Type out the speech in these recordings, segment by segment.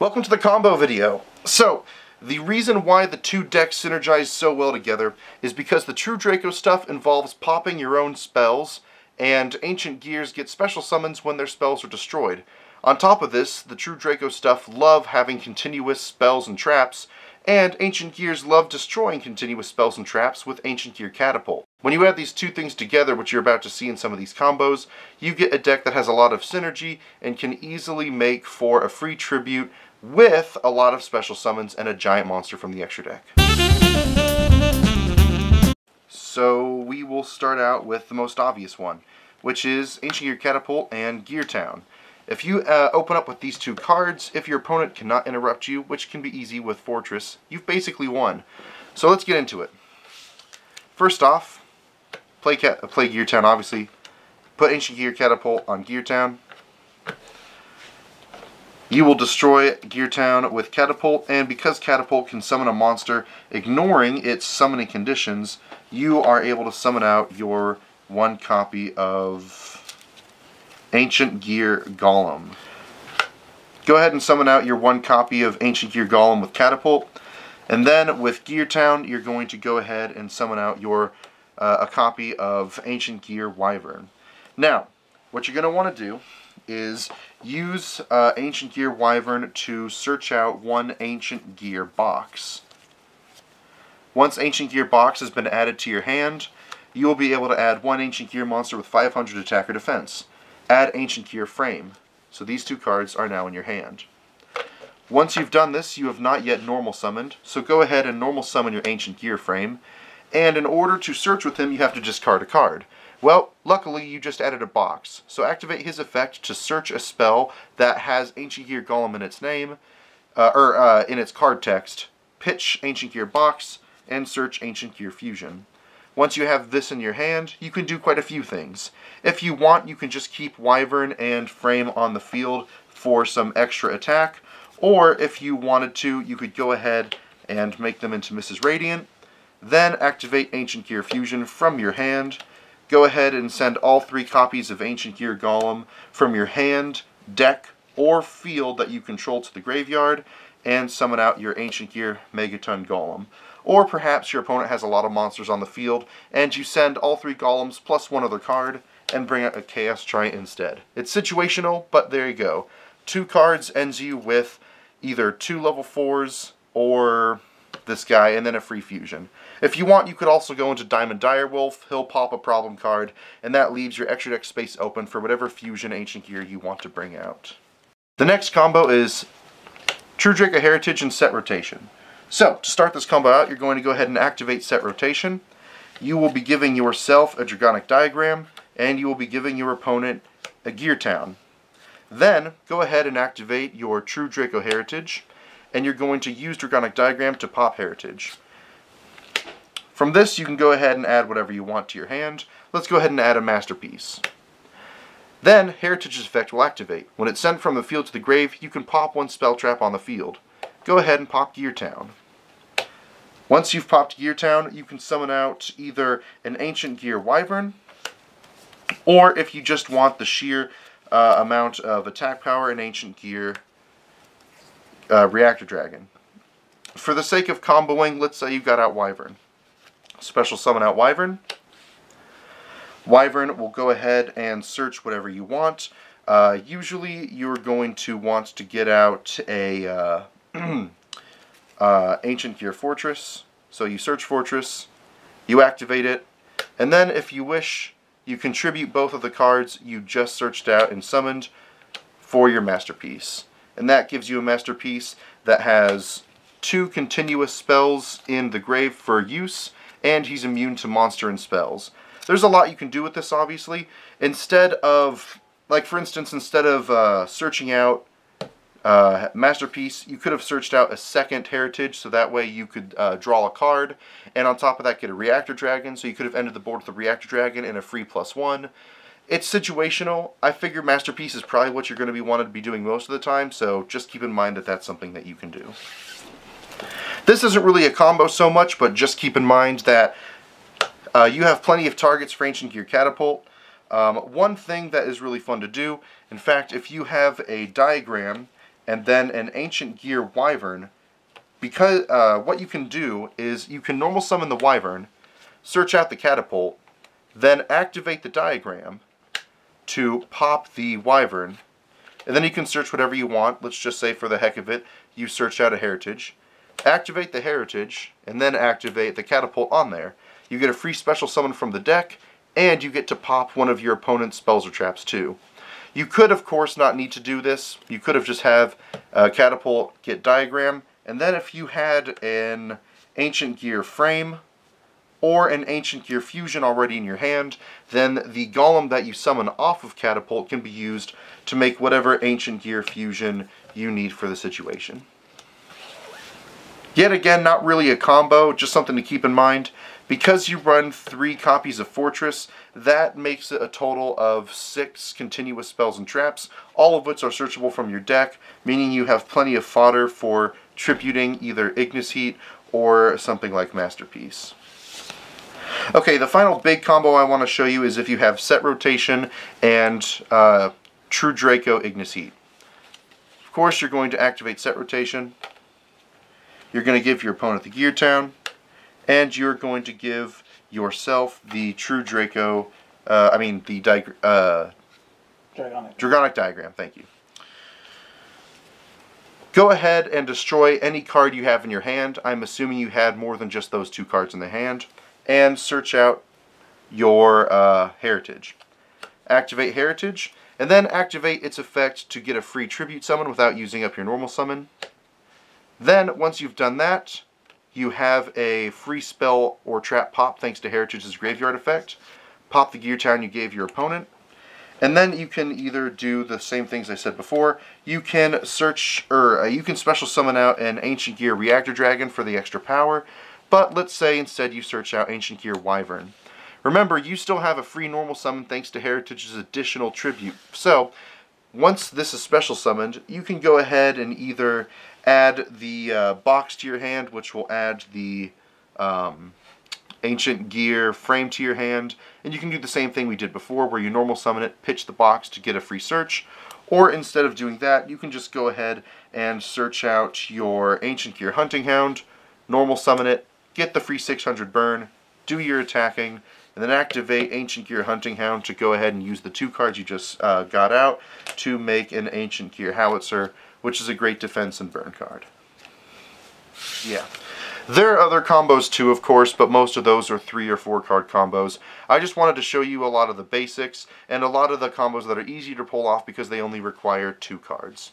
Welcome to the combo video. So, the reason why the two decks synergize so well together is because the True Draco stuff involves popping your own spells, and Ancient Gears get special summons when their spells are destroyed. On top of this, the True Draco stuff love having continuous spells and traps, and Ancient Gears love destroying continuous spells and traps with Ancient Gear Catapult. When you add these two things together, which you're about to see in some of these combos, you get a deck that has a lot of synergy and can easily make for a free tribute with a lot of special summons and a giant monster from the extra deck. So we will start out with the most obvious one, which is Ancient Gear Catapult and Gear Town. If you open up with these two cards, if your opponent cannot interrupt you, which can be easy with Fortress, you've basically won. So let's get into it. First off, play Gear Town, obviously. Put Ancient Gear Catapult on Gear Town. You will destroy Gear Town with Catapult, and because Catapult can summon a monster, ignoring its summoning conditions, you are able to summon out your one copy of Ancient Gear Golem. Go ahead and summon out your one copy of Ancient Gear Golem with Catapult, and then with Gear Town, you're going to go ahead and summon out your a copy of Ancient Gear Wyvern. Now, what you're going to want to do is use Ancient Gear Wyvern to search out one Ancient Gear box. Once Ancient Gear box has been added to your hand, you will be able to add one Ancient Gear monster with 500 attack or defense. Add Ancient Gear Frame. So these two cards are now in your hand. Once you've done this, you have not yet normal summoned, so go ahead and normal summon your Ancient Gear Frame, and in order to search with him, you have to discard a card. Well, luckily you just added a box, so activate his effect to search a spell that has Ancient Gear Golem in its name, in its card text, pitch Ancient Gear Box, and search Ancient Gear Fusion. Once you have this in your hand, you can do quite a few things. If you want, you can just keep Wyvern and Frame on the field for some extra attack, or if you wanted to, you could go ahead and make them into Mrs. Radiant, then activate Ancient Gear Fusion from your hand. Go ahead and send all 3 copies of Ancient Gear Golem from your hand, deck, or field that you control to the graveyard, and summon out your Ancient Gear Megaton Golem. Or perhaps your opponent has a lot of monsters on the field, and you send all 3 golems plus one other card, and bring out a Chaos Giant instead. It's situational, but there you go. 2 cards ends you with either 2 level 4s, or this guy, and then a free fusion. If you want, you could also go into Diamond Direwolf, he'll pop a problem card, and that leaves your extra deck space open for whatever fusion Ancient Gear you want to bring out. The next combo is True Draco Heritage and Set Rotation. So, to start this combo out, you're going to go ahead and activate Set Rotation. You will be giving yourself a Dragonic Diagram, and you will be giving your opponent a Gear Town. Then, go ahead and activate your True Draco Heritage, and you're going to use Dragonic Diagram to pop Heritage. From this, you can go ahead and add whatever you want to your hand. Let's go ahead and add a Masterpiece. Then, Heritage's effect will activate. When it's sent from the field to the grave, you can pop 1 spell trap on the field. Go ahead and pop Gear Town. Once you've popped Gear Town, you can summon out either an Ancient Gear Wyvern, or if you just want the sheer amount of attack power, an Ancient Gear Reactor Dragon. For the sake of comboing, let's say you've got out Wyvern. Special summon out Wyvern. Wyvern will go ahead and search whatever you want. Usually you're going to want to get out a Ancient Gear Fortress. So you search Fortress, you activate it, and then if you wish, you contribute both of the cards you just searched out and summoned for your Masterpiece. And that gives you a Masterpiece that has 2 continuous spells in the grave for use, and he's immune to monster and spells. There's a lot you can do with this, obviously. Instead of, like for instance, instead of searching out Masterpiece, you could have searched out a second Heritage, so that way you could draw a card, and on top of that get a Reactor Dragon, so you could have ended the board with a Reactor Dragon and a free +1. It's situational. I figure Masterpiece is probably what you're going to be wanting to be doing most of the time, so just keep in mind that that's something that you can do. This isn't really a combo so much, but just keep in mind that you have plenty of targets for Ancient Gear Catapult. One thing that is really fun to do, in fact, if you have a diagram and then an Ancient Gear Wyvern, because what you can do is you can normal summon the Wyvern, search out the Catapult, then activate the diagram to pop the Wyvern, and then you can search whatever you want. Let's just say for the heck of it, you search out a Heritage, activate the Heritage, and then activate the Catapult on there. You get a free special summon from the deck, and you get to pop one of your opponent's spells or traps too. You could, of course, not need to do this. You could have just have Catapult get diagram, and then if you had an Ancient Gear Frame or an Ancient Gear Fusion already in your hand, then the Golem that you summon off of Catapult can be used to make whatever Ancient Gear Fusion you need for the situation. Yet again, not really a combo, just something to keep in mind. Because you run 3 copies of Fortress, that makes it a total of 6 continuous spells and traps, all of which are searchable from your deck, meaning you have plenty of fodder for tributing either Ignis Heat or something like Masterpiece. Okay, the final big combo I want to show you is if you have Set Rotation and True Draco Ignis Heat. Of course, you're going to activate Set Rotation. You're going to give your opponent the Gear Town, and you're going to give yourself the True Draco, Dragonic Diagram, thank you. Go ahead and destroy any card you have in your hand. I'm assuming you had more than just those 2 cards in the hand. And search out your Heritage. Activate Heritage, and then activate its effect to get a free Tribute Summon without using up your normal summon. Then, once you've done that, you have a free spell or trap pop thanks to Heritage's Graveyard effect. Pop the Gear Town you gave your opponent. And then you can either do the same things I said before. You can search, or you can special summon out an Ancient Gear Reactor Dragon for the extra power. But let's say instead you search out Ancient Gear Wyvern. Remember, you still have a free normal summon thanks to Heritage's additional tribute. So, once this is special summoned, you can go ahead and either add the box to your hand, which will add the Ancient Gear Frame to your hand, and you can do the same thing we did before, where you normal summon it, pitch the box to get a free search, or instead of doing that, you can just go ahead and search out your Ancient Gear Hunting Hound, normal summon it, get the free 600 burn, do your attacking, and then activate Ancient Gear Hunting Hound to go ahead and use the 2 cards you just got out to make an Ancient Gear Howitzer, which is a great defense and burn card. Yeah. There are other combos too, of course, but most of those are 3 or 4 card combos. I just wanted to show you a lot of the basics and a lot of the combos that are easy to pull off because they only require 2 cards.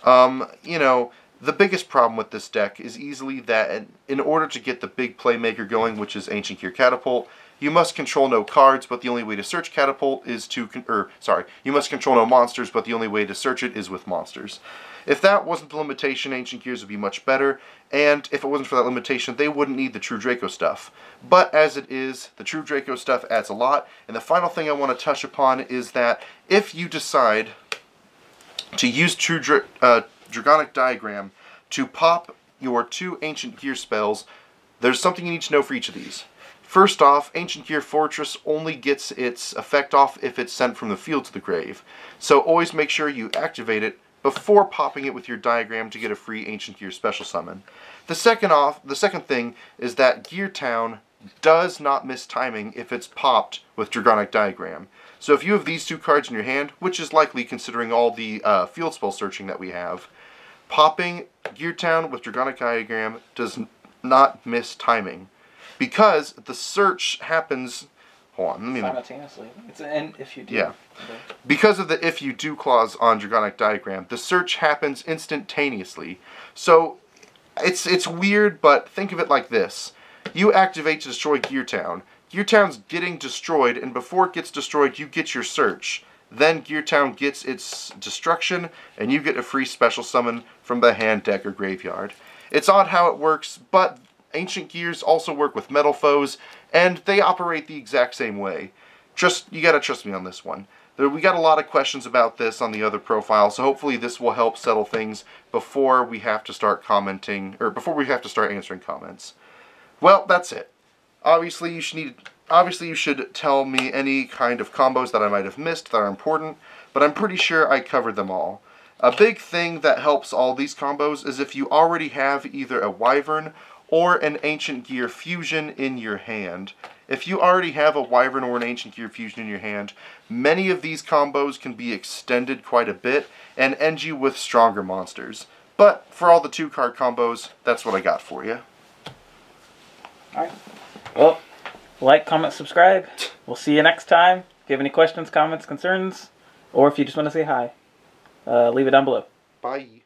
You know, the biggest problem with this deck is easily that in order to get the big playmaker going, which is Ancient Gear Catapult, you must control no cards, but the only way to search Catapult is to, you must control no monsters, but the only way to search it is with monsters. If that wasn't the limitation, Ancient Gears would be much better, and if it wasn't for that limitation, they wouldn't need the True Draco stuff. But as it is, the True Draco stuff adds a lot, and the final thing I want to touch upon is that if you decide to use Dragonic Diagram to pop your 2 Ancient Gear spells, there's something you need to know for each of these. First off, Ancient Gear Fortress only gets its effect off if it's sent from the field to the grave. So always make sure you activate it before popping it with your diagram to get a free Ancient Gear special summon. The second thing is that Gear Town does not miss timing if it's popped with Dragonic Diagram. So if you have these 2 cards in your hand, which is likely considering all the field spell searching that we have, popping Gear Town with Dragonic Diagram does not miss timing. Because the search happens, simultaneously. It's an if you do. Yeah. Because of the if you do clause on Dragonic Diagram, the search happens instantaneously. So it's weird, but think of it like this. You activate to destroy Gear Town. Gear Town's getting destroyed, and before it gets destroyed, you get your search. Then Gear Town gets its destruction, and you get a free special summon from the hand, deck, or graveyard. It's odd how it works, but Ancient Gears also work with metal foes, and they operate the exact same way. You gotta trust me on this one. We got a lot of questions about this on the other profile, so hopefully this will help settle things before we have to start commenting, or before we have to start answering comments. Well, that's it. Obviously you should tell me any kind of combos that I might have missed that are important, but I'm pretty sure I covered them all. A big thing that helps all these combos is if you already have either a Wyvern or an Ancient Gear Fusion in your hand. If you already have a Wyvern or an Ancient Gear Fusion in your hand, many of these combos can be extended quite a bit and end you with stronger monsters. But for all the 2-card combos, that's what I got for you. Alright. Well, like, comment, subscribe. We'll see you next time. If you have any questions, comments, concerns, or if you just want to say hi, leave it down below. Bye.